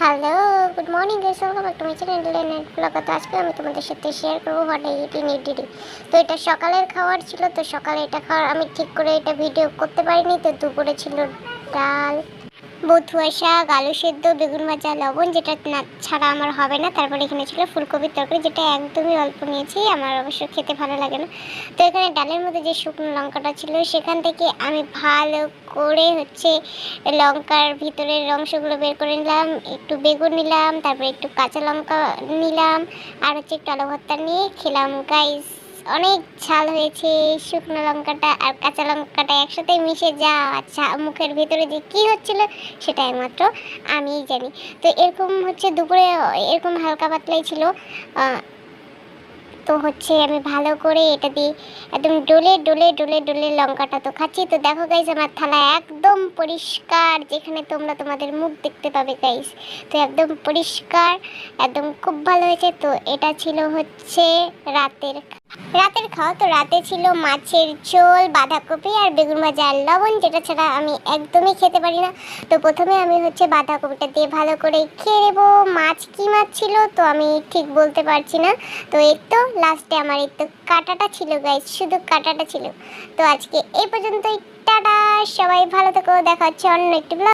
Hello, good morning guys, welcome back to my channel net blog. তো আজকে আমি তোমাদের সাথে শেয়ার করবো what I it in ADD. তো এটা সকালের খাবার ছিল, তো সকালে এটা খাওয়ার আমি ঠিক করে এটা ভিডিও করতে পারিনি। তো দুপুরে ছিল ডাল, বথুয়া শাক, আলু সেদ্ধ, বেগুন ভাজা, লবণ, যেটা না ছাড়া আমার হবে না। তারপরে এখানে ছিল ফুলকপির তরকারি, যেটা একদমই অল্প নিয়েছি, আমার অবশ্য খেতে ভালো লাগে না। তো এখানে ডালের মধ্যে যে শুকনো লঙ্কাটা ছিল সেখান থেকে আমি ভালো করে লঙ্কার ভিতরের অংশগুলো বের করে নিলাম, একটু বেগুন নিলাম, তারপরে একটু কাঁচা লঙ্কা নিলাম, আর একটু আলু ভর্তা নিয়ে খেলাম গাইস। অনেক ঝাল হয়েছে। শুকনো লঙ্কাটা আর কাঁচা লঙ্কাটা একসাথে মিশে যা আচ্ছা মুখের ভিতরে যে কী হচ্ছিল সেটা একমাত্র আমিই জানি। তো এরকম দুপুরে এরকম হালকা পাতলাই ছিল। তো আমি ভালো করে এটা দিয়ে একদম ডলে ডলে ডলে ডলে লঙ্কাটা তো খাচ্ছি। তো দেখো গাইস, আমার থালা একদম পরিষ্কার, যেখানে তোমরা তোমাদের মুখ দেখতে পাবে গাইস। তো একদম পরিষ্কার, একদম খুব ভালো হয়েছে। তো এটা ছিল রাতের রাতের খাওয়া। তো রাতে ছিল মাছের ঝোল, বাঁধাকপি আর বেগুন ভাজা আর লবণ, যেটা ছাড়া আমি একদমই খেতে পারি না। তো প্রথমে আমি বাঁধাকপিটা দিয়ে ভালো করে খেয়ে নেবো। কী মাছ ছিল তো আমি ঠিক বলতে পারছি না। তো এই তো লাস্টে আমার এই তো কাঁটাটা ছিল গাইস, শুধু কাঁটাটা ছিল। তো আজকে এই পর্যন্তই, টাটা। সবাই ভালো থেকো, দেখা হচ্ছে অন্য একটি ব্লগ।